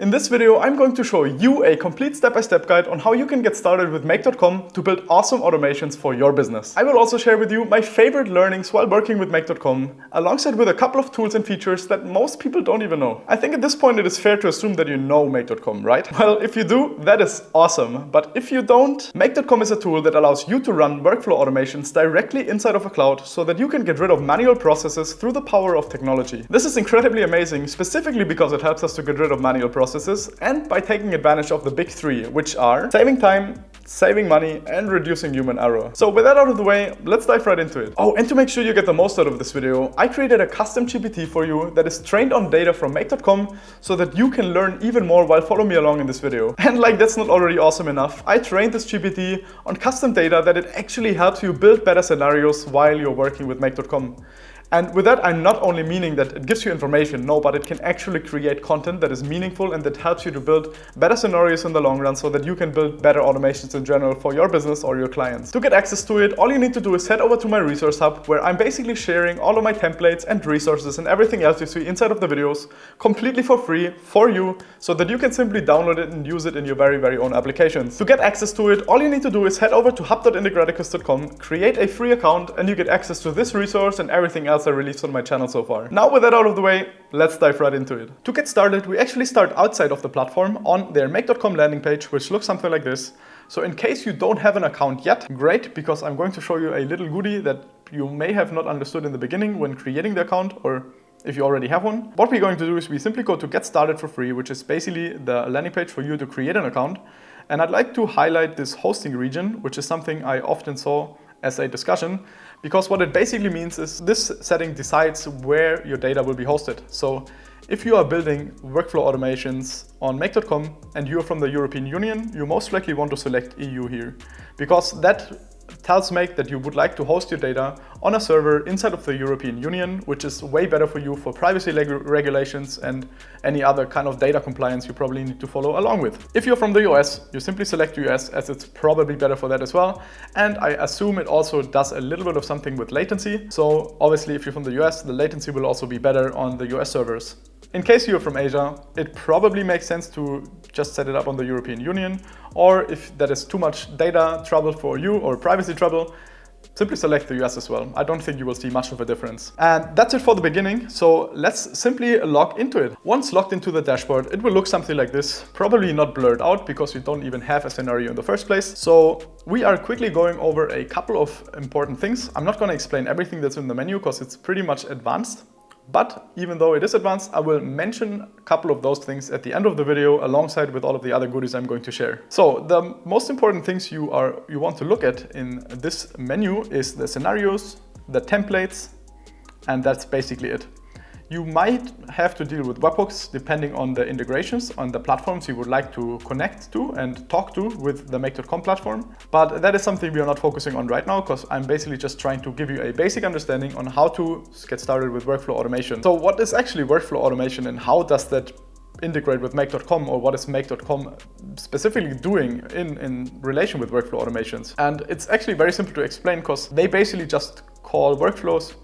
In this video, I'm going to show you a complete step-by-step guide on how you can get started with Make.com to build awesome automations for your business. I will also share with you my favorite learnings while working with Make.com, alongside with a couple of tools and features that most people don't even know. I think at this point it is fair to assume that you know Make.com, right? Well, if you do, that is awesome. But if you don't, Make.com is a tool that allows you to run workflow automations directly inside of a cloud so that you can get rid of manual processes through the power of technology. This is incredibly amazing, specifically because it helps us to get rid of manual processes and by taking advantage of the big three, which are saving time, saving money, and reducing human error. So with that out of the way, let's dive right into it. Oh, and to make sure you get the most out of this video, I created a custom GPT for you that is trained on data from Make.com so that you can learn even more while following me along in this video. And like that's not already awesome enough, I trained this GPT on custom data that it actually helps you build better scenarios while you're working with Make.com. And with that, I'm not only meaning that it gives you information, no, but it can actually create content that is meaningful and that helps you to build better scenarios in the long run so that you can build better automations in general for your business or your clients. To get access to it, all you need to do is head over to my resource hub, where I'm basically sharing all of my templates and resources and everything else you see inside of the videos completely for free for you so that you can simply download it and use it in your very own applications. To get access to it, all you need to do is head over to hub.integraticus.com, create a free account, and you get access to this resource and everything else I released on my channel so far. Now with that out of the way, let's dive right into it. To get started, we actually start outside of the platform on their Make.com landing page, which looks something like this. So in case you don't have an account yet, great, because I'm going to show you a little goodie that you may have not understood in the beginning when creating the account, or if you already have one. What we're going to do is we simply go to Get Started for Free, which is basically the landing page for you to create an account. And I'd like to highlight this hosting region, which is something I often saw as a discussion, because what it basically means is this setting decides where your data will be hosted. So if you are building workflow automations on Make.com and you're from the European Union, you most likely want to select EU here, because that tells Make that you would like to host your data on a server inside of the European Union, which is way better for you for privacy regulations and any other kind of data compliance you probably need to follow along with. If you're from the US, you simply select US, as it's probably better for that as well. And I assume it also does a little bit of something with latency. So obviously if you're from the US, the latency will also be better on the US servers. In case you're from Asia, it probably makes sense to just set it up on the European Union, or if that is too much data trouble for you or privacy trouble, simply select the US as well. I don't think you will see much of a difference. And that's it for the beginning, so let's simply log into it. Once logged into the dashboard, it will look something like this, probably not blurred out because you don't even have a scenario in the first place. So we are quickly going over a couple of important things. I'm not going to explain everything that's in the menu because it's pretty much advanced. But even though it is advanced, I will mention a couple of those things at the end of the video alongside with all of the other goodies I'm going to share. So the most important things you want to look at in this menu is the scenarios, the templates, and that's basically it. You might have to deal with webhooks depending on the integrations on the platforms you would like to connect to and talk to with the Make.com platform. But that is something we are not focusing on right now because I'm basically just trying to give you a basic understanding on how to get started with workflow automation. So what is actually workflow automation and how does that integrate with Make.com, or what is Make.com specifically doing in relation with workflow automations? And it's actually very simple to explain because they basically just call workflows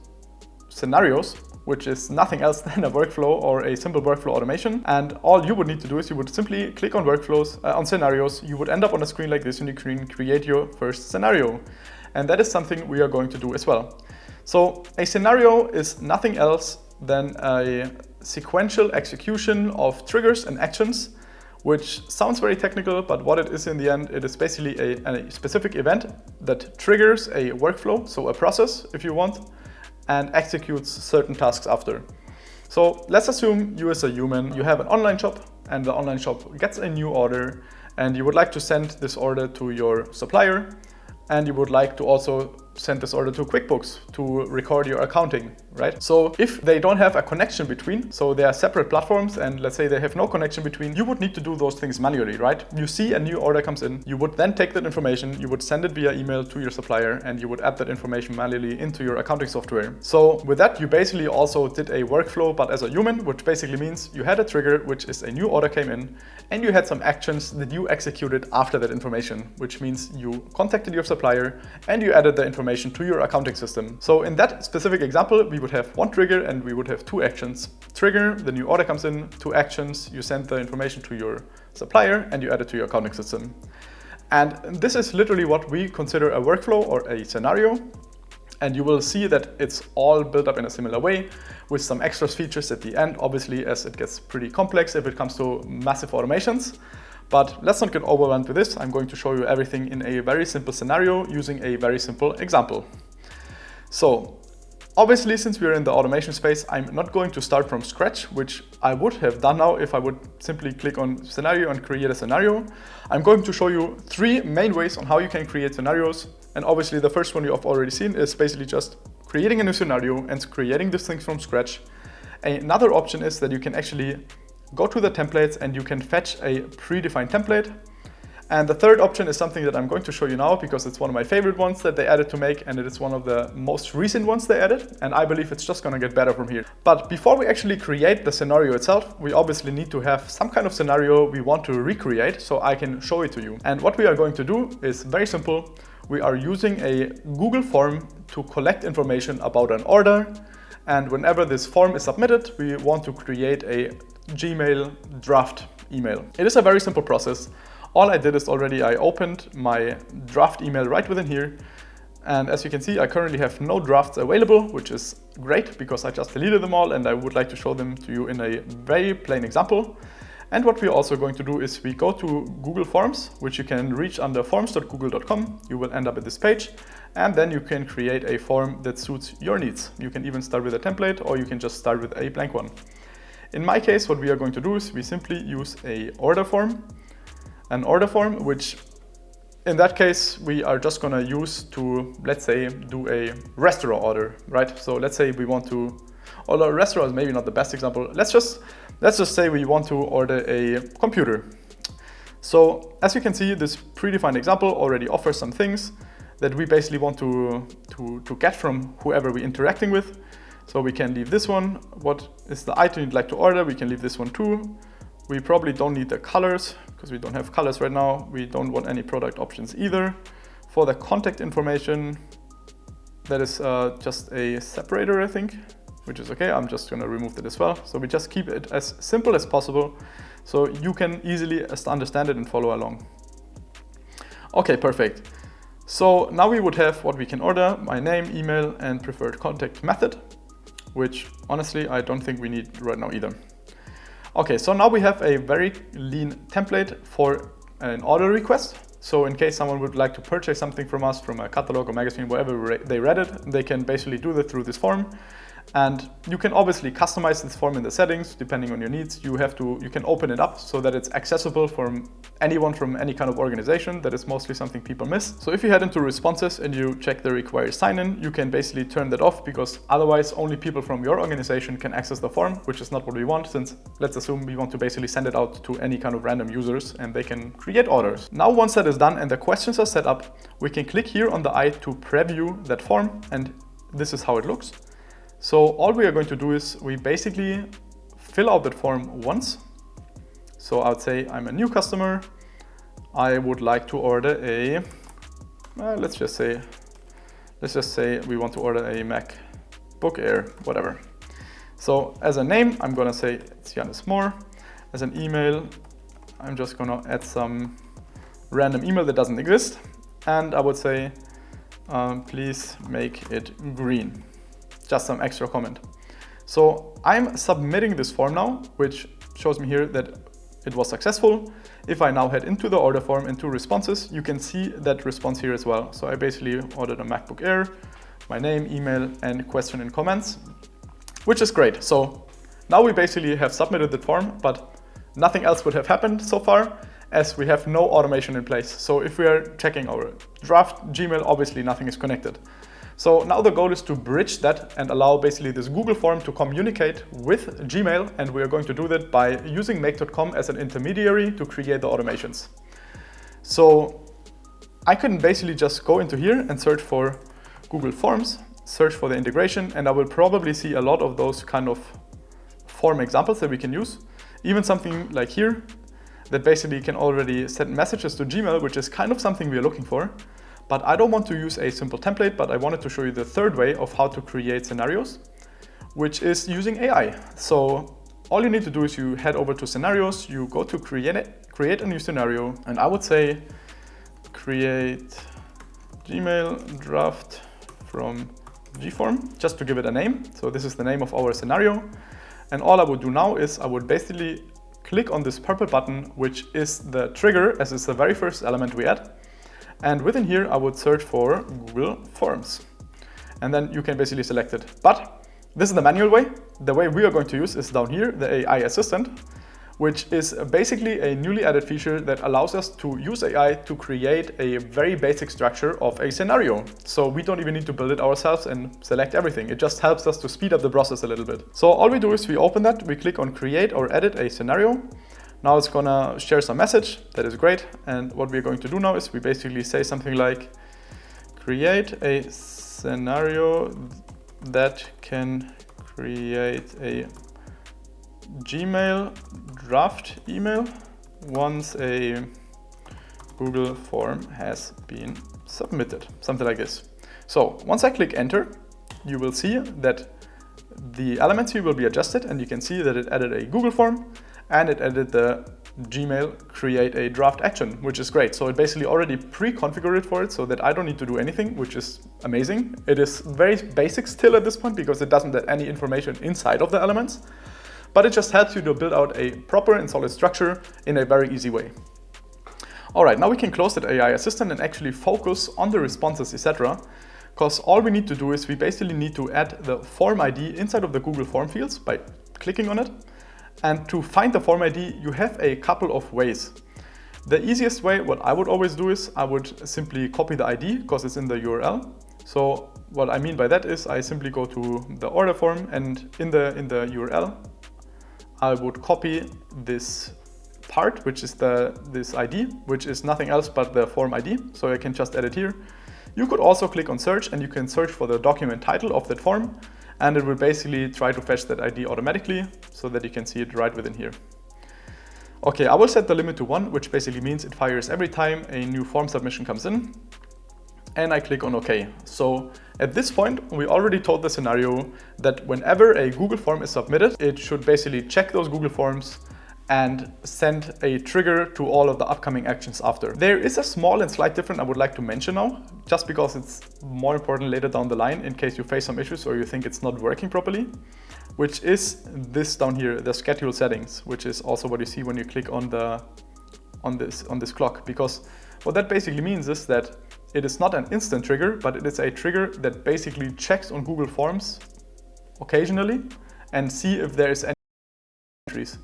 scenarios, which is nothing else than a workflow or a simple workflow automation. And all you would need to do is you would simply click on workflows, on scenarios. You would end up on a screen like this and you can create your first scenario. And that is something we are going to do as well. So a scenario is nothing else than a sequential execution of triggers and actions, which sounds very technical, but what it is in the end, it is basically a specific event that triggers a workflow, so a process if you want, and executes certain tasks after. So let's assume you as a human, you have an online shop and the online shop gets a new order and you would like to send this order to your supplier, and you would like to also send this order to QuickBooks to record your accounting, right? So if they don't have a connection between, so they are separate platforms and let's say they have no connection between, you would need to do those things manually, right? You see a new order comes in, you would then take that information, you would send it via email to your supplier, and you would add that information manually into your accounting software. So with that, you basically also did a workflow, but as a human, which basically means you had a trigger, which is a new order came in, and you had some actions that you executed after that information, which means you contacted your supplier and you added the information to your accounting system. So in that specific example, we would have one trigger and we would have two actions. Trigger, the new order comes in, two actions, you send the information to your supplier and you add it to your accounting system. And this is literally what we consider a workflow or a scenario. And you will see that it's all built up in a similar way with some extra features at the end, obviously, as it gets pretty complex if it comes to massive automations. But let's not get overwhelmed with this. I'm going to show you everything in a very simple scenario using a very simple example. So obviously, since we're in the automation space, I'm not going to start from scratch, which I would have done now if I would simply click on scenario and create a scenario. I'm going to show you three main ways on how you can create scenarios. And obviously the first one you have already seen is basically just creating a new scenario and creating this thing from scratch. Another option is that you can actually go to the templates and you can fetch a predefined template. And the third option is something that I'm going to show you now because it's one of my favorite ones that they added to make, and it is one of the most recent ones they added, and I believe it's just going to get better from here. But before we actually create the scenario itself, we obviously need to have some kind of scenario we want to recreate so I can show it to you. And what we are going to do is very simple. We are using a Google form to collect information about an order, and whenever this form is submitted, we want to create a Gmail draft email. It is a very simple process. All I did is I opened my draft email right within here. And as you can see, I currently have no drafts available, which is great because I just deleted them all and I would like to show them to you in a very plain example. And what we're also going to do is we go to Google Forms, which you can reach under forms.google.com. You will end up at this page, and then you can create a form that suits your needs. You can even start with a template, or you can just start with a blank one. In my case, what we are going to do is we simply use an order form, which in that case, we are just gonna use to, let's say, do a restaurant order, right? So let's say we want to, although a restaurant is maybe not the best example, let's just say we want to order a computer. So as you can see, this predefined example already offers some things that we basically want to get from whoever we're interacting with. So we can leave this one. What is the item you'd like to order? We can leave this one too. We probably don't need the colors because we don't have colors right now. We don't want any product options either. For the contact information, that is just a separator, I think, which is okay. I'm just gonna remove that as well. So we just keep it as simple as possible so you can easily understand it and follow along. Okay, perfect. So now we would have what we can order, my name, email, and preferred contact method, which honestly, I don't think we need right now either. Okay, so now we have a very lean template for an order request. So in case someone would like to purchase something from us, from a catalog or magazine, wherever they read it, they can basically do that through this form. And you can obviously customize this form in the settings depending on your needs. You can open it up so that it's accessible from anyone from any kind of organization. That is mostly something people miss. So if you head into responses and you check the required sign-in, you can basically turn that off because otherwise only people from your organization can access the form, which is not what we want, since let's assume we want to basically send it out to any kind of random users and they can create orders. Now once that is done and the questions are set up, we can click here on the eye to preview that form, and this is how it looks. So all we are going to do is we basically fill out that form once. So I would say I'm a new customer. I would like to order a, let's just say we want to order a MacBook Air, whatever. So as a name, I'm gonna say it's Janis Moore. As an email, I'm just gonna add some random email that doesn't exist. And I would say, please make it green. Just some extra comment. So I'm submitting this form now, which shows me here that it was successful. If I now head into the order form, into responses, you can see that response here as well. So I basically ordered a MacBook Air, my name, email, and question and comments, which is great. So now we basically have submitted the form, but nothing else would have happened so far as we have no automation in place. So if we are checking our draft Gmail, obviously nothing is connected. So now the goal is to bridge that and allow basically this Google form to communicate with Gmail, and we are going to do that by using make.com as an intermediary to create the automations. So I can basically just go into here and search for Google Forms, search for the integration, and I will probably see a lot of those kind of form examples that we can use. Even something like here that basically can already send messages to Gmail, which is kind of something we are looking for. But I don't want to use a simple template, but I wanted to show you the third way of how to create scenarios. which is using AI. So all you need to do is you head over to scenarios, you go to create a new scenario, and I would say create Gmail draft from gform, just to give it a name. So this is the name of our scenario. And all I would do now is I would basically click on this purple button, which is the trigger, as it's the very first element we add. And within here, I would search for Google Forms. And then you can basically select it. But this is the manual way. The way we are going to use is down here, the AI assistant, which is basically a newly added feature that allows us to use AI to create a very basic structure of a scenario. So we don't even need to build it ourselves and select everything. It just helps us to speed up the process a little bit. So all we do is we open that, we click on create or edit a scenario. Now it's gonna share some message, that is great. And what we're going to do now is we basically say something like, create a scenario that can create a Gmail draft email once a Google form has been submitted, something like this. So once I click enter, you will see that the elements here will be adjusted, and you can see that it added a Google form and it added the Gmail create a draft action, which is great. So it basically already pre-configured it for it so that I don't need to do anything, which is amazing. It is very basic still at this point because it doesn't add any information inside of the elements, but it just helps you to build out a proper and solid structure in a very easy way. All right, now we can close that AI assistant and actually focus on the responses, etc. Because all we need to do is we basically need to add the form ID inside of the Google form fields by clicking on it. And to find the form ID, you have a couple of ways. The easiest way, what I would always do is I would simply copy the ID because it's in the URL. So what I mean by that is I simply go to the order form, and in the URL, I would copy this part, which is this ID, which is nothing else but the form ID. So I can just add it here. You could also click on search, and you can search for the document title of that form, and it will basically try to fetch that ID automatically so that you can see it right within here. Okay, I will set the limit to 1, which basically means it fires every time a new form submission comes in. And I click on OK. So at this point, we already told the scenario that whenever a Google form is submitted, it should basically check those Google forms and send a trigger to all of the upcoming actions after. There is a small and slight difference I would like to mention now, just because it's more important later down the line in case you face some issues or you think it's not working properly, which is this down here, the schedule settings, which is also what you see when you click on this clock. Because what that basically means is that it is not an instant trigger, but it is a trigger that basically checks on Google Forms occasionally and see if there is any entries.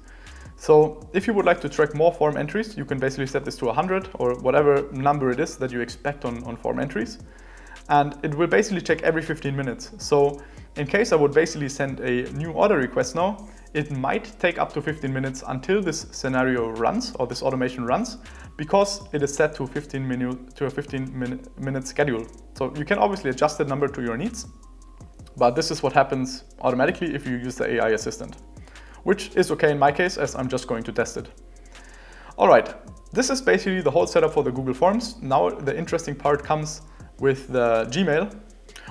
So if you would like to track more form entries, you can basically set this to 100 or whatever number it is that you expect on form entries. And it will basically check every 15 minutes. So in case I would basically send a new order request now, it might take up to 15 minutes until this scenario runs or this automation runs, because it is set to a 15 minute schedule. So you can obviously adjust the number to your needs, but this is what happens automatically if you use the AI assistant, which is okay in my case as I'm just going to test it. All right, this is basically the whole setup for the Google Forms. Now the interesting part comes with the Gmail.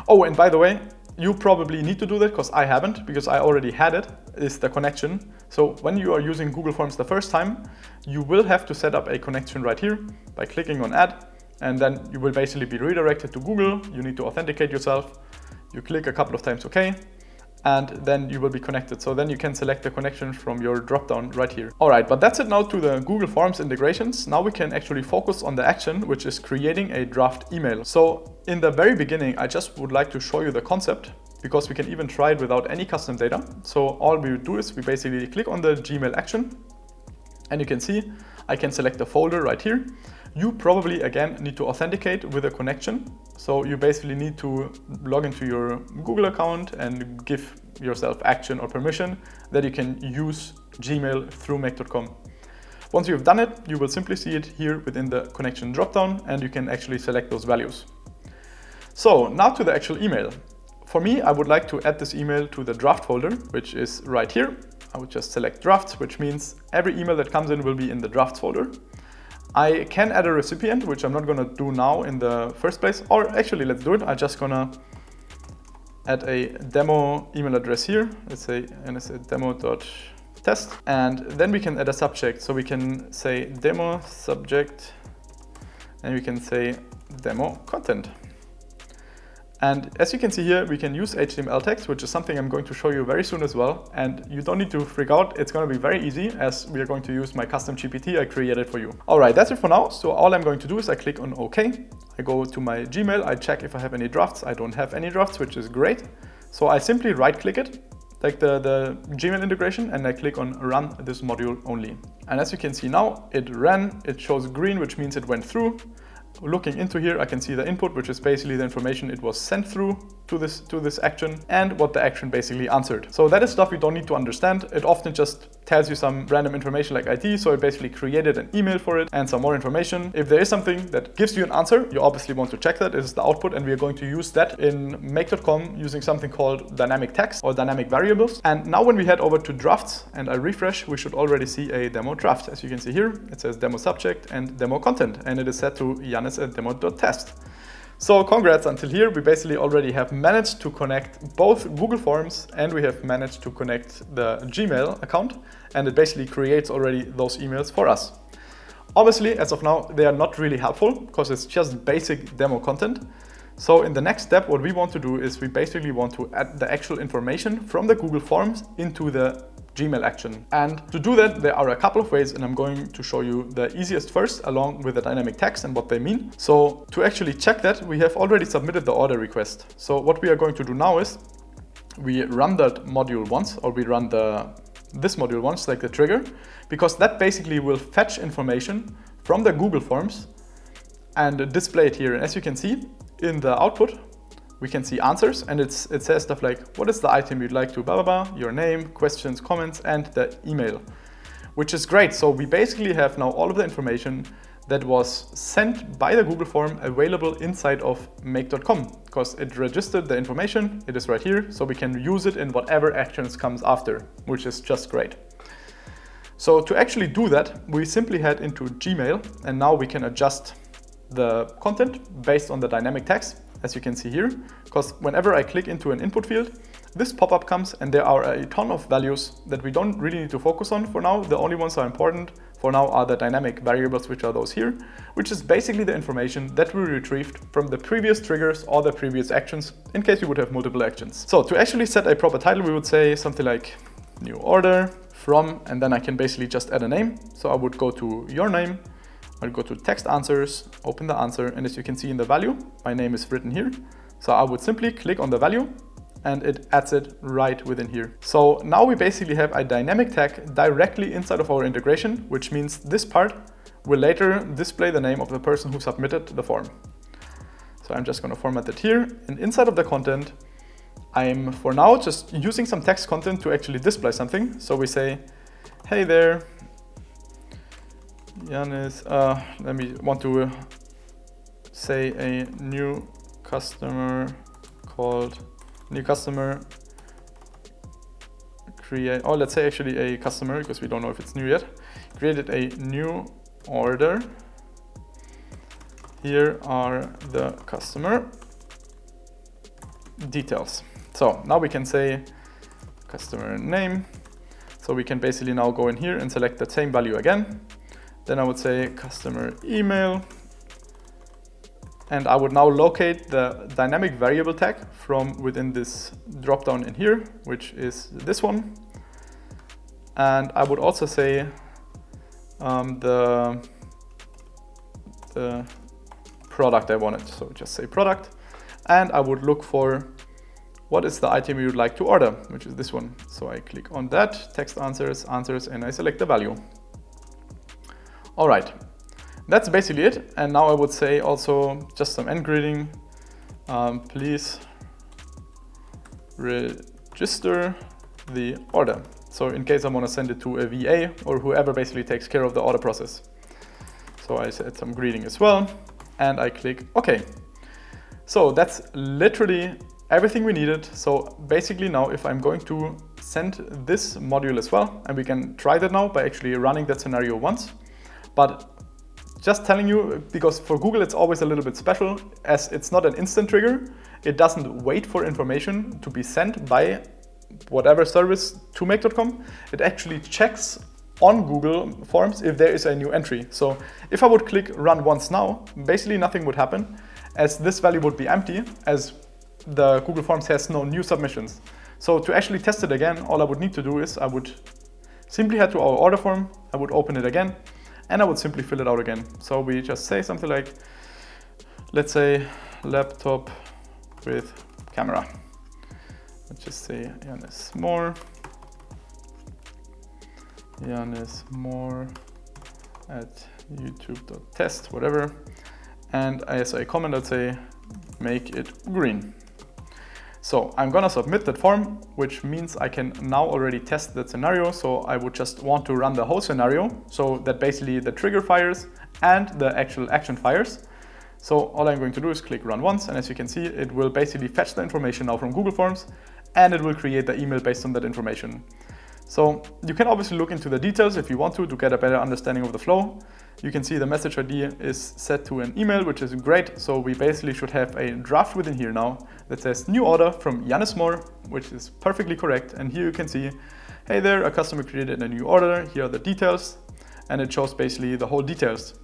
Oh, and by the way, you probably need to do that because I haven't, because I already had it, is the connection. So when you are using Google Forms the first time, you will have to set up a connection right here by clicking on add, and then you will basically be redirected to Google. You need to authenticate yourself. You click a couple of times OK, and then you will be connected. So then you can select the connection from your dropdown right here. All right, but that's it now to the Google Forms integrations. Now we can actually focus on the action, which is creating a draft email. So in the very beginning, I just would like to show you the concept, because we can even try it without any custom data. So all we do is we basically click on the Gmail action, and you can see I can select a folder right here. You probably again need to authenticate with a connection. So you basically need to log into your Google account and give yourself action or permission that you can use Gmail through make.com. Once you've done it, you will simply see it here within the connection dropdown, and you can actually select those values. So now to the actual email. For me, I would like to add this email to the draft folder, which is right here. I would just select drafts, which means every email that comes in will be in the drafts folder. I can add a recipient, which I'm not gonna do now in the first place, or actually let's do it. I'm just gonna add a demo email address here. Let's say demo.test, and then we can add a subject. So we can say demo subject, and we can say demo content. And as you can see here, we can use HTML text, which is something I'm going to show you very soon as well. And you don't need to freak out. It's going to be very easy, as we are going to use my custom GPT I created for you. All right, that's it for now. So all I'm going to do is I click on OK. I go to my Gmail. I check if I have any drafts. I don't have any drafts, which is great. So I simply right click it, like the Gmail integration, and I click on run this module only. And as you can see now, it ran. It shows green, which means it went through. Looking into here, I can see the input, which is basically the information it was sent through to this action, and what the action basically answered. So that is stuff you don't need to understand. It often just tells you some random information like ID. So it basically created an email for it and some more information. If there is something that gives you an answer, you obviously want to check that. It is the output, and we are going to use that in make.com using something called dynamic text or dynamic variables. And now when we head over to drafts and I refresh, we should already see a demo draft. As you can see here, it says demo subject and demo content, and it is set to Janis@demo.test. So congrats, until here we basically already have managed to connect both Google Forms, and we have managed to connect the Gmail account, and it basically creates already those emails for us. Obviously, as of now, they are not really helpful because it's just basic demo content. So in the next step, what we want to do is we basically want to add the actual information from the Google Forms into the Gmail action. And to do that, there are a couple of ways, and I'm going to show you the easiest first, along with the dynamic text and what they mean. So to actually check that, we have already submitted the order request. So what we are going to do now is we run that module once, or we run this module once, like the trigger, because that basically will fetch information from the Google Forms and display it here. And as you can see in the output, we can see answers, and it says stuff like, what is the item you'd like to blah, blah, blah, your name, questions, comments, and the email, which is great. So we basically have now all of the information that was sent by the Google form available inside of make.com, because it registered the information. It is right here, so we can use it in whatever actions comes after, which is just great. So to actually do that, we simply head into Gmail, and now we can adjust the content based on the dynamic text, as you can see here, because whenever I click into an input field, this pop-up comes, and there are a ton of values that we don't really need to focus on for now. The only ones that are important for now are the dynamic variables, which are those here, which is basically the information that we retrieved from the previous triggers or the previous actions, in case you would have multiple actions. So to actually set a proper title, we would say something like new order from, and then I can basically just add a name. So I would go to your name, I'll go to text answers, open the answer, and as you can see in the value, my name is written here. So I would simply click on the value, and it adds it right within here. So now we basically have a dynamic tag directly inside of our integration, which means this part will later display the name of the person who submitted the form. So I'm just going to format it here, and inside of the content, I'm for now just using some text content to actually display something. So we say, hey there, Janis, let me want to say a new customer create, or let's say actually a customer, because we don't know if it's new yet, created a new order. Here are the customer details. So now we can say customer name. So we can basically now go in here and select the same value again. Then I would say customer email, and I would now locate the dynamic variable tag from within this dropdown in here, which is this one. And I would also say the product I wanted, so just say product, and I would look for what is the item you would like to order, which is this one. So I click on that, text answers, and I select the value. All right, that's basically it. And now I would say also just some end greeting. Please register the order. So in case I want to send it to a VA or whoever basically takes care of the order process. So I said some greeting as well, and I click OK. So that's literally everything we needed. So basically now if I'm going to send this module as well, and we can try that now by actually running that scenario once. But just telling you, because for Google it's always a little bit special, as it's not an instant trigger. It doesn't wait for information to be sent by whatever service to make.com. It actually checks on Google Forms if there is a new entry. So if I would click run once now, basically nothing would happen, as this value would be empty, as the Google Forms has no new submissions. So to actually test it again, all I would need to do is I would simply head to our order form, I would open it again, and I would simply fill it out again. So we just say something like, let's say laptop with camera. Let's just say Janis Moore at youtube.test, whatever. And as a comment, I'd say make it green. So I'm gonna submit that form, which means I can now already test that scenario. So I would just want to run the whole scenario so that basically the trigger fires and the actual action fires. So all I'm going to do is click run once, and as you can see, it will basically fetch the information now from Google Forms, and it will create the email based on that information. So you can obviously look into the details if you want to get a better understanding of the flow. You can see the message ID is set to an email, which is great. So we basically should have a draft within here now that says new order from Janis Moore, which is perfectly correct. And here you can see, hey there, a customer created a new order. Here are the details, and it shows basically the whole details.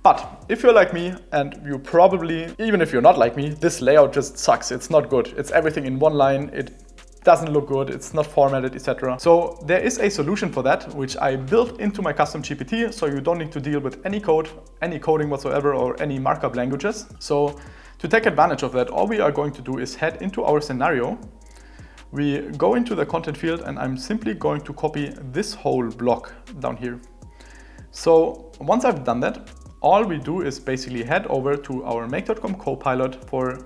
But if you're like me, and you probably, even if you're not like me, this layout just sucks. It's not good. It's everything in one line. It doesn't look good. It's not formatted, etc. So there is a solution for that, which I built into my custom GPT. So you don't need to deal with any code, any coding whatsoever, or any markup languages. So to take advantage of that, all we are going to do is head into our scenario. We go into the content field, and I'm simply going to copy this whole block down here. So once I've done that, all we do is basically head over to our make.com Copilot,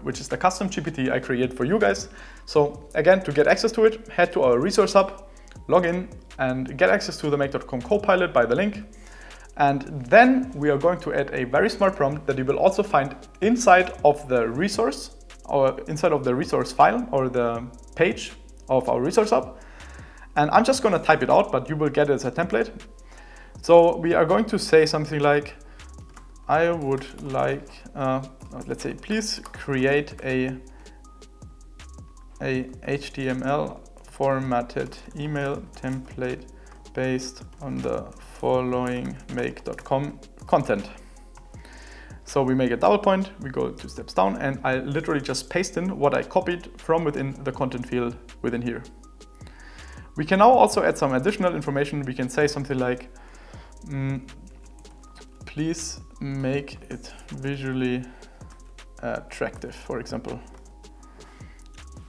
which is the custom GPT I create for you guys. So again, to get access to it, head to our resource hub, log in, and get access to the make.com Copilot by the link. And then we are going to add a very smart prompt that you will also find inside of the resource, or inside of the resource file, or the page of our resource hub. And I'm just going to type it out, but you will get it as a template. So we are going to say something like, I would like, let's say, please create a HTML formatted email template based on the following make.com content. So we make a double point, we go 2 steps down, and I literally just paste in what I copied from within the content field within here. We can now also add some additional information. We can say something like, please make it visually attractive, for example.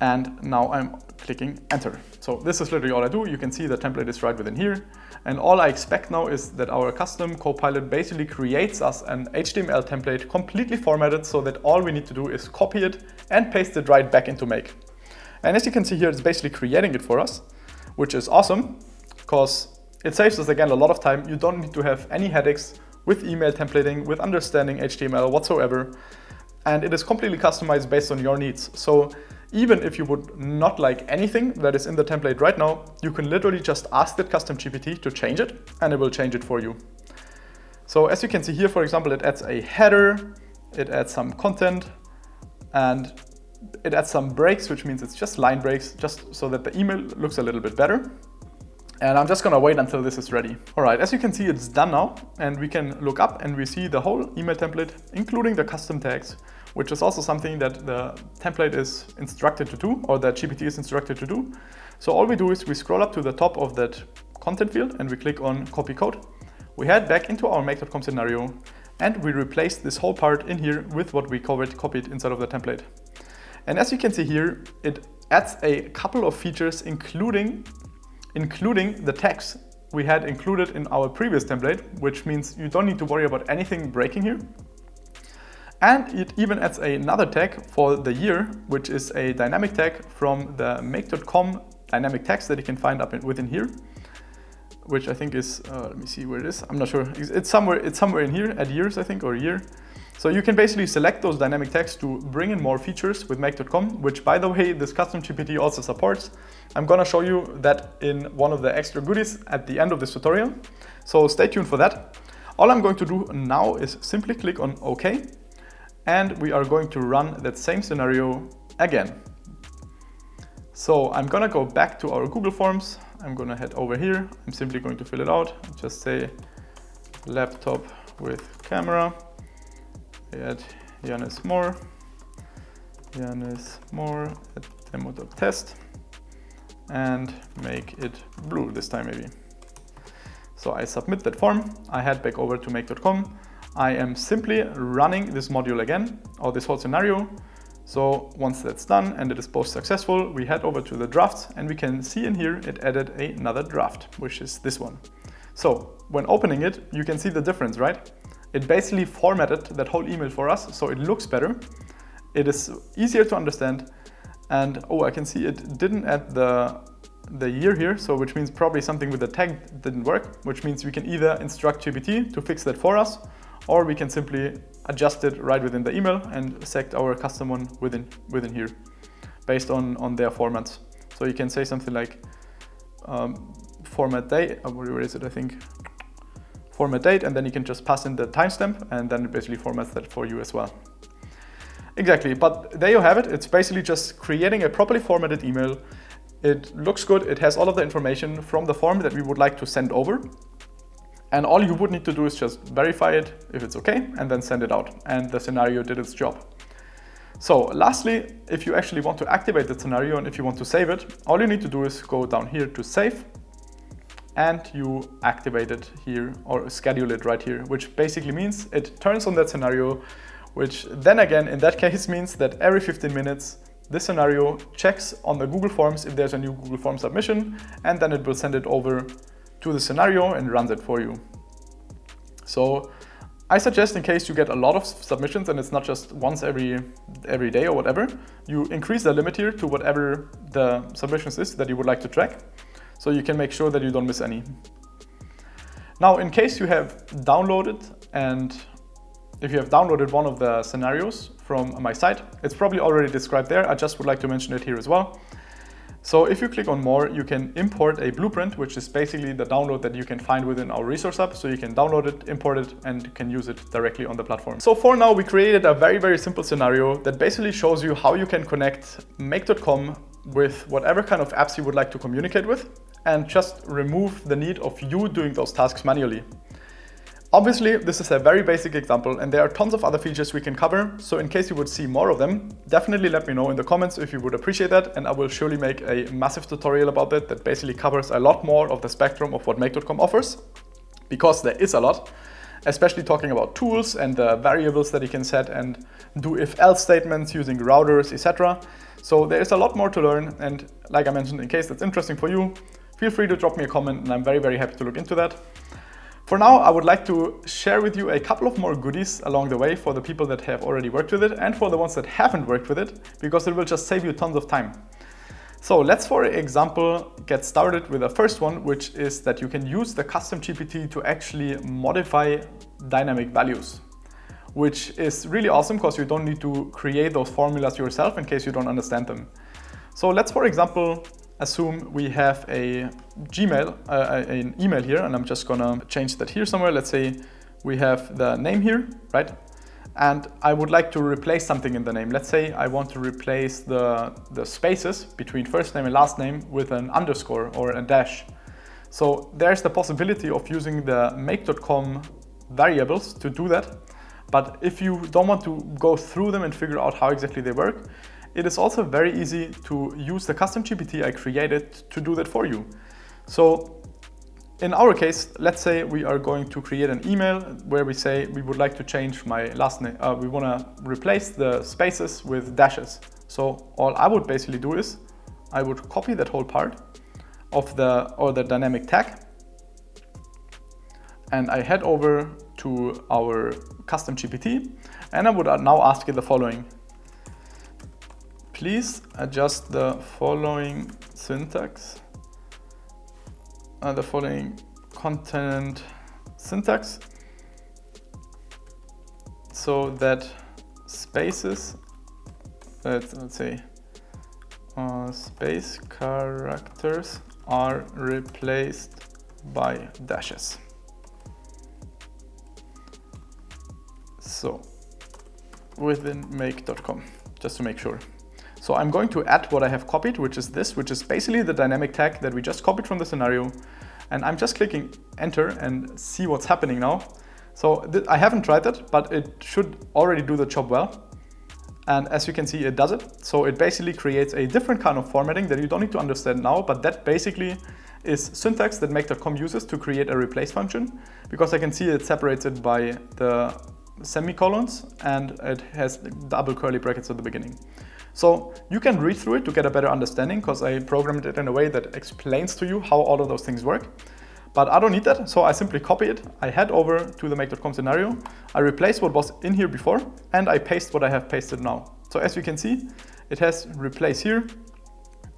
And now I'm clicking enter. So this is literally all I do. You can see the template is right within here. And all I expect now is that our custom Copilot basically creates us an HTML template completely formatted, so that all we need to do is copy it and paste it right back into Make. And as you can see here, it's basically creating it for us, which is awesome because it saves us again a lot of time. You don't need to have any headaches with email templating, with understanding HTML whatsoever. And it is completely customized based on your needs. So even if you would not like anything that is in the template right now, you can literally just ask that custom GPT to change it, and it will change it for you. So as you can see here, for example, it adds a header, it adds some content, and it adds some breaks, which means it's just line breaks, just so that the email looks a little bit better. And I'm just gonna wait until this is ready. All right, as you can see, it's done now, and we can look up and we see the whole email template, including the custom tags, which is also something that the template is instructed to do, or that GPT is instructed to do. So all we do is we scroll up to the top of that content field and we click on copy code. We head back into our make.com scenario and we replace this whole part in here with what we copied inside of the template. And as you can see here, it adds a couple of features, including the tags we had included in our previous template, which means you don't need to worry about anything breaking here. And it even adds another tag for the year, which is a dynamic tag from the make.com dynamic tags that you can find up within here, which I think is, let me see where it is. I'm not sure. It's somewhere in here at years, I think, or year. So you can basically select those dynamic tags to bring in more features with make.com, which, by the way, this custom GPT also supports. I'm gonna show you that in one of the extra goodies at the end of this tutorial. So stay tuned for that. All I'm going to do now is simply click on OK, and we are going to run that same scenario again. So I'm gonna go back to our Google Forms. I'm gonna head over here. I'm simply going to fill it out. Just say laptop with camera. Add Janis Moore at demo.test and make it blue this time maybe. So I submit that form. I head back over to make.com. I am simply running this module again, or this whole scenario. So once that's done and it is both successful, we head over to the drafts and we can see in here it added another draft, which is this one. So when opening it, you can see the difference, right? It basically formatted that whole email for us, so it looks better. It is easier to understand. And oh, I can see it didn't add the year here, so which means probably something with the tag didn't work, which means we can either instruct GPT to fix that for us, or we can simply adjust it right within the email and select our custom one within here, based on their formats. So you can say something like format date, where is it, I think, format date, and then you can just pass in the timestamp, and then it basically formats that for you as well. Exactly, but there you have it. It's basically just creating a properly formatted email. It looks good. It has all of the information from the form that we would like to send over. And all you would need to do is just verify it if it's okay, and then send it out. And the scenario did its job. So lastly, if you actually want to activate the scenario and if you want to save it, all you need to do is go down here to save, and you activate it here or schedule it right here, which basically means it turns on that scenario, which then again, in that case, means that every 15 minutes, this scenario checks on the Google Forms if there's a new Google Form submission, and then it will send it over to the scenario and runs it for you. So I suggest, in case you get a lot of submissions and it's not just once every day or whatever, you increase the limit here to whatever the submissions is that you would like to track, so you can make sure that you don't miss any. Now, in case you have downloaded, and if you have downloaded one of the scenarios from my site, it's probably already described there. I just would like to mention it here as well. So if you click on more, you can import a blueprint, which is basically the download that you can find within our resource hub. So you can download it, import it, and you can use it directly on the platform. So for now, we created a very, very simple scenario that basically shows you how you can connect make.com with whatever kind of apps you would like to communicate with, and just remove the need of you doing those tasks manually. Obviously, this is a very basic example, and there are tons of other features we can cover. So in case you would see more of them, definitely let me know in the comments if you would appreciate that, and I will surely make a massive tutorial about that basically covers a lot more of the spectrum of what make.com offers, because there is a lot, especially talking about tools and the variables that you can set and do if-else statements using routers, etc. So there is a lot more to learn, and like I mentioned, in case that's interesting for you, feel free to drop me a comment, and I'm very, very happy to look into that. For now, I would like to share with you a couple of more goodies along the way for the people that have already worked with it and for the ones that haven't worked with it, because it will just save you tons of time. So let's, for example, get started with the first one, which is that you can use the custom GPT to actually modify dynamic values, which is really awesome because you don't need to create those formulas yourself in case you don't understand them. So let's, for example, assume we have an email here, and I'm just gonna change that here somewhere. Let's say we have the name here, right? And I would like to replace something in the name. Let's say I want to replace the spaces between first name and last name with an underscore or a dash. So there's the possibility of using the make.com variables to do that. But if you don't want to go through them and figure out how exactly they work, it is also very easy to use the custom GPT I created to do that for you. So in our case, let's say we are going to create an email where we say we would like to change my last name. We want to replace the spaces with dashes. So all I would basically do is I would copy that whole part of the dynamic tag, and I head over to our custom GPT, and I would now ask it the following. Please adjust the following syntax, the following content syntax, so that spaces, let's say, space characters are replaced by dashes. So within make.com, just to make sure. So I'm going to add what I have copied, which is this, which is basically the dynamic tag that we just copied from the scenario. And I'm just clicking enter and see what's happening now. So I haven't tried it, but it should already do the job well. And as you can see, it does it. So it basically creates a different kind of formatting that you don't need to understand now, but that basically is syntax that make.com uses to create a replace function, because I can see it separates it by the semicolons and it has double curly brackets at the beginning. So you can read through it to get a better understanding, because I programmed it in a way that explains to you how all of those things work. But I don't need that, so I simply copy it. I head over to the make.com scenario, I replace what was in here before, and I paste what I have pasted now. So as you can see, it has replace here,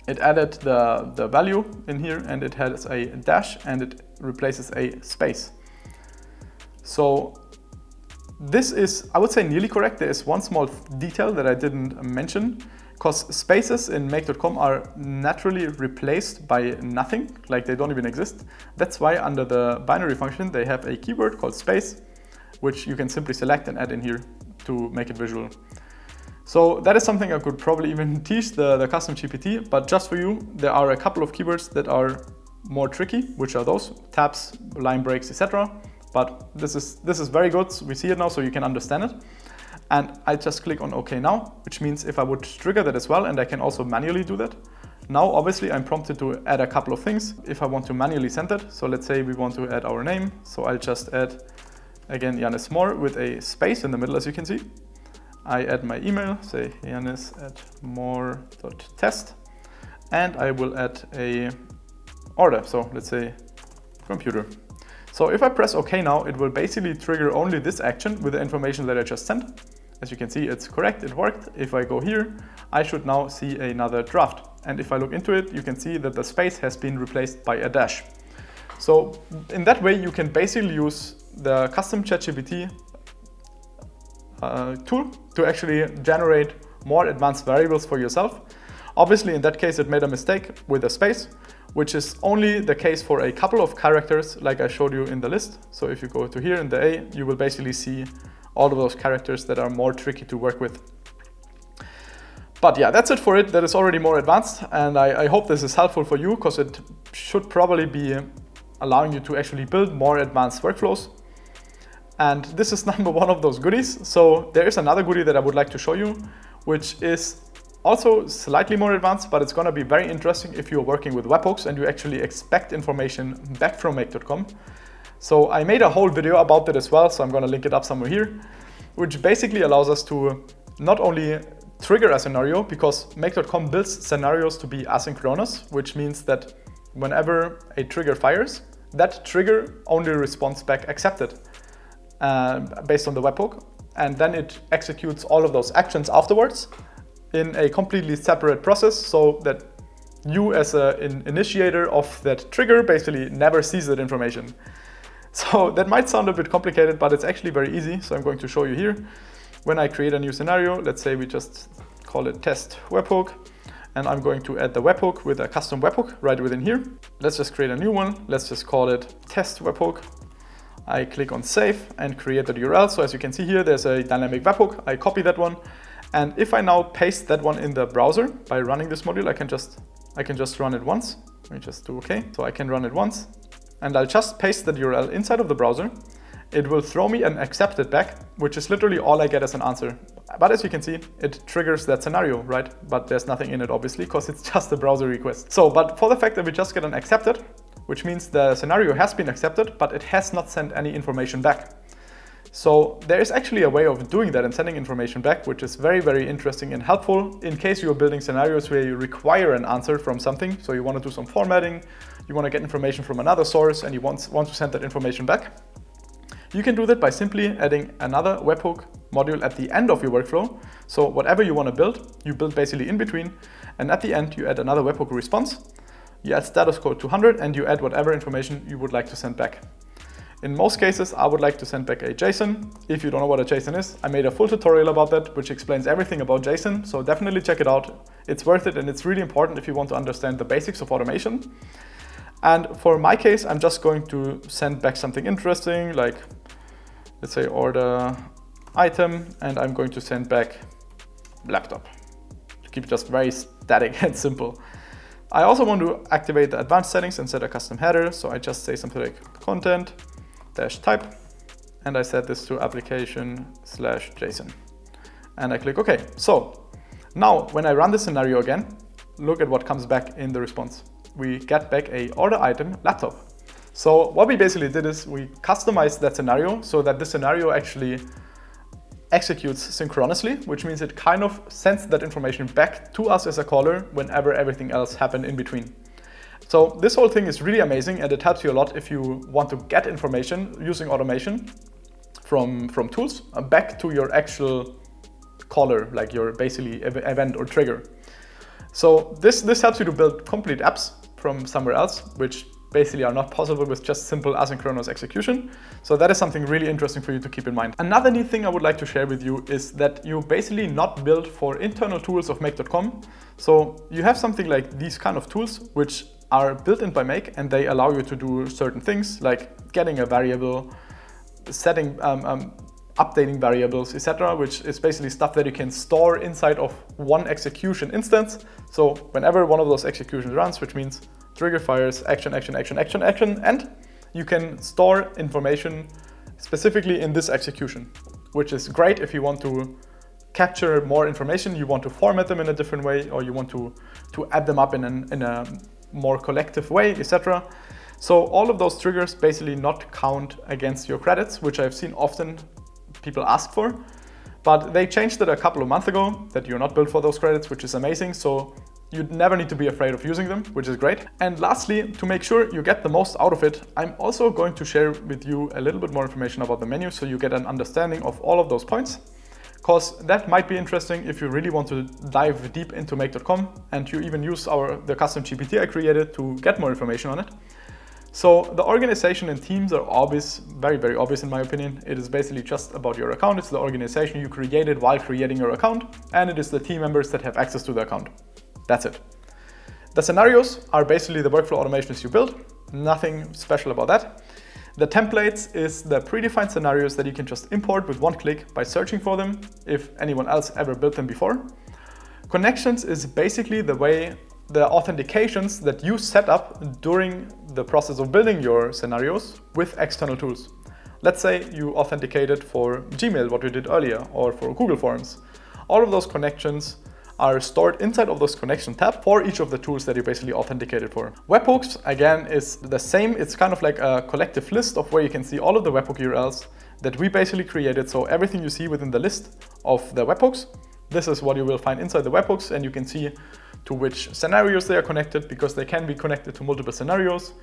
it added the value in here, and it has a dash, and it replaces a space. So this is, I would say, nearly correct. There is one small detail that I didn't mention, because spaces in make.com are naturally replaced by nothing, like they don't even exist. That's why under the binary function, they have a keyword called space, which you can simply select and add in here to make it visual. So that is something I could probably even teach the custom GPT, but just for you, there are a couple of keywords that are more tricky, which are those tabs, line breaks, etc. But this is very good. We see it now, so you can understand it. And I just click on OK now, which means if I would trigger that as well, and I can also manually do that. Now, obviously, I'm prompted to add a couple of things if I want to manually send it. So let's say we want to add our name. So I'll just add, again, Janis Moore with a space in the middle, as you can see. I add my email, say janis@more.test, and I will add a order. So let's say computer. So if I press OK now, it will basically trigger only this action with the information that I just sent. As you can see, it's correct, it worked. If I go here, I should now see another draft. And if I look into it, you can see that the space has been replaced by a dash. So in that way, you can basically use the custom ChatGPT tool to actually generate more advanced variables for yourself. Obviously, in that case, it made a mistake with a space, which is only the case for a couple of characters, like I showed you in the list. So if you go to here in the A, you will basically see all of those characters that are more tricky to work with. But yeah, that's it for it. That is already more advanced, and I hope this is helpful for you, because it should probably be allowing you to actually build more advanced workflows. And this is number one of those goodies. So there is another goodie that I would like to show you, which is also slightly more advanced, but it's going to be very interesting if you're working with webhooks and you actually expect information back from make.com. So I made a whole video about that as well, so I'm going to link it up somewhere here, which basically allows us to not only trigger a scenario, because make.com builds scenarios to be asynchronous, which means that whenever a trigger fires, that trigger only responds back accepted based on the webhook, and then it executes all of those actions afterwards in a completely separate process, so that you as an initiator of that trigger basically never sees that information. So that might sound a bit complicated, but it's actually very easy. So I'm going to show you here. When I create a new scenario, let's say we just call it test webhook, and I'm going to add the webhook with a custom webhook right within here. Let's just create a new one. Let's just call it test webhook. I click on save and create the URL. So as you can see here, there's a dynamic webhook. I copy that one. And if I now paste that one in the browser by running this module, I can just run it once. Let me just do OK. So I can run it once, and I'll just paste the URL inside of the browser. It will throw me an accepted back, which is literally all I get as an answer. But as you can see, it triggers that scenario, right? But there's nothing in it, obviously, because it's just a browser request. So, but for the fact that we just get an accepted, which means the scenario has been accepted, but it has not sent any information back. So there is actually a way of doing that and sending information back, which is very, very interesting and helpful in case you're building scenarios where you require an answer from something. So you want to do some formatting, you want to get information from another source, and you want to send that information back. You can do that by simply adding another webhook module at the end of your workflow. So whatever you want to build, you build basically in between, and at the end you add another webhook response. You add status code 200, and you add whatever information you would like to send back. In most cases, I would like to send back a JSON. If you don't know what a JSON is, I made a full tutorial about that, which explains everything about JSON. So definitely check it out. It's worth it, and it's really important if you want to understand the basics of automation. And for my case, I'm just going to send back something interesting, like let's say order item, and I'm going to send back laptop to keep it just very static and simple. I also want to activate the advanced settings and set a custom header. So I just say something like content -type, and I set this to application/JSON. And I click OK. So now when I run this scenario again, look at what comes back in the response. We get back a order item laptop. So what we basically did is we customized that scenario so that the scenario actually executes synchronously, which means it kind of sends that information back to us as a caller whenever everything else happened in between. So this whole thing is really amazing, and it helps you a lot if you want to get information using automation from tools back to your actual caller, like your basically event or trigger. So this helps you to build complete apps from somewhere else, which basically are not possible with just simple asynchronous execution. So that is something really interesting for you to keep in mind. Another neat thing I would like to share with you is that you basically not build for internal tools of Make.com. So you have something like these kind of tools which are built in by Make, and they allow you to do certain things like getting a variable, setting, updating variables, etc., which is basically stuff that you can store inside of one execution instance. So whenever one of those executions runs, which means trigger fires action, action, action, action, action, and you can store information specifically in this execution, which is great if you want to capture more information, you want to format them in a different way, or you want to add them up in a more collective way, etc. So all of those triggers basically not count against your credits, which I've seen often people ask for, but they changed it a couple of months ago that you're not built for those credits, which is amazing. So you never need to be afraid of using them, which is great. And lastly, to make sure you get the most out of it, I'm also going to share with you a little bit more information about the menu so you get an understanding of all of those points, because that might be interesting if you really want to dive deep into Make.com and you even use the custom GPT I created to get more information on it. So the organization and teams are obvious, very, very obvious in my opinion. It is basically just about your account. It's the organization you created while creating your account, and it is the team members that have access to the account. That's it. The scenarios are basically the workflow automations you build. Nothing special about that. The templates is the predefined scenarios that you can just import with one click by searching for them if anyone else ever built them before. Connections is basically the authentications that you set up during the process of building your scenarios with external tools. Let's say you authenticated for Gmail, what we did earlier, or for Google Forms. All of those connections are stored inside of those connection tab for each of the tools that you basically authenticated for. Webhooks, again, is the same. It's kind of like a collective list of where you can see all of the webhook URLs that we basically created. So everything you see within the list of the webhooks, this is what you will find inside the webhooks, and you can see to which scenarios they are connected, because they can be connected to multiple scenarios.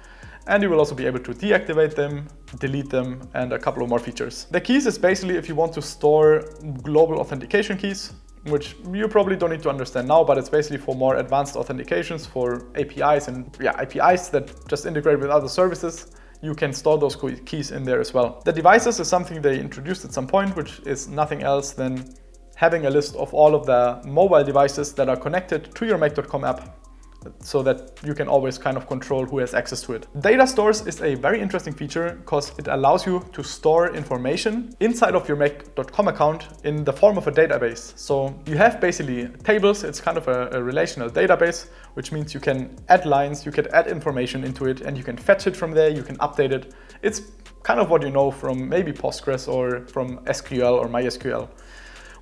And you will also be able to deactivate them, delete them, and a couple of more features. The keys is basically if you want to store global authentication keys, which you probably don't need to understand now, but it's basically for more advanced authentications for APIs and APIs that just integrate with other services. You can store those keys in there as well. The devices is something they introduced at some point, which is nothing else than having a list of all of the mobile devices that are connected to your Make.com app, so that you can always kind of control who has access to it. Data stores is a very interesting feature because it allows you to store information inside of your Make.com account in the form of a database. So you have basically tables. It's kind of a relational database, which means you can add lines, you can add information into it, and you can fetch it from there, you can update it. It's kind of what you know from maybe Postgres or from SQL or MySQL.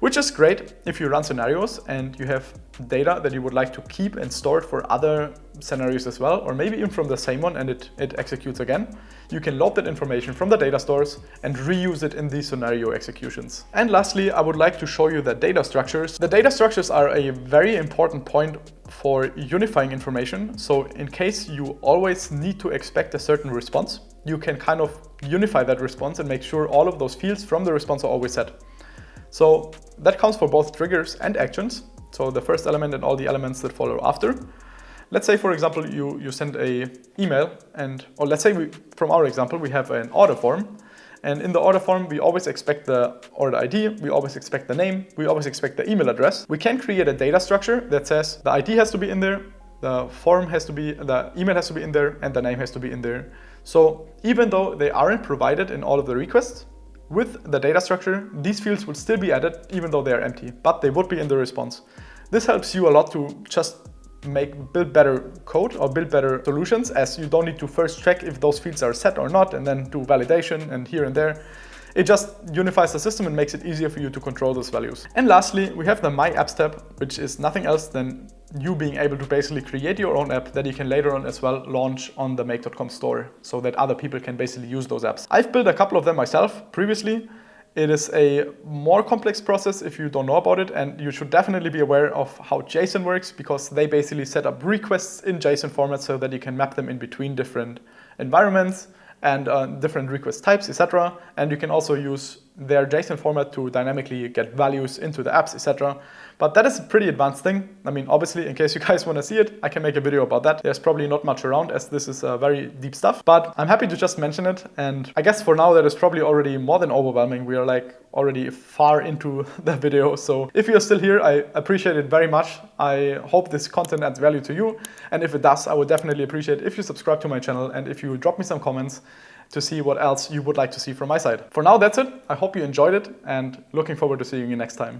Which is great if you run scenarios and you have data that you would like to keep and store it for other scenarios as well, or maybe even from the same one and it executes again. You can load that information from the data stores and reuse it in these scenario executions. And lastly, I would like to show you the data structures. The data structures are a very important point for unifying information. So in case you always need to expect a certain response, you can kind of unify that response and make sure all of those fields from the response are always set. So that counts for both triggers and actions. So the first element and all the elements that follow after. Let's say, for example, you send a email or let's say from our example, we have an order form. And in the order form, we always expect the order ID, we always expect the name, we always expect the email address. We can create a data structure that says the ID has to be in there, the email has to be in there, and the name has to be in there. So even though they aren't provided in all of the requests, with the data structure, these fields will still be added even though they are empty, but they would be in the response. This helps you a lot to just build better code or build better solutions, as you don't need to first check if those fields are set or not and then do validation and here and there. It just unifies the system and makes it easier for you to control those values. And lastly, we have the My Apps tab, which is nothing else than you being able to basically create your own app that you can later on as well launch on the Make.com store so that other people can basically use those apps. I've built a couple of them myself previously. It is a more complex process if you don't know about it, and you should definitely be aware of how JSON works, because they basically set up requests in JSON format so that you can map them in between different environments and different request types, etc. And you can also use their JSON format to dynamically get values into the apps, etc. But that is a pretty advanced thing. I mean, obviously, in case you guys want to see it, I can make a video about that. There's probably not much around, as this is very deep stuff, but I'm happy to just mention it. And I guess for now, that is probably already more than overwhelming. We are like already far into the video. So if you're still here, I appreciate it very much. I hope this content adds value to you. And if it does, I would definitely appreciate if you subscribe to my channel and if you drop me some comments to see what else you would like to see from my side. For now, that's it. I hope you enjoyed it and looking forward to seeing you next time.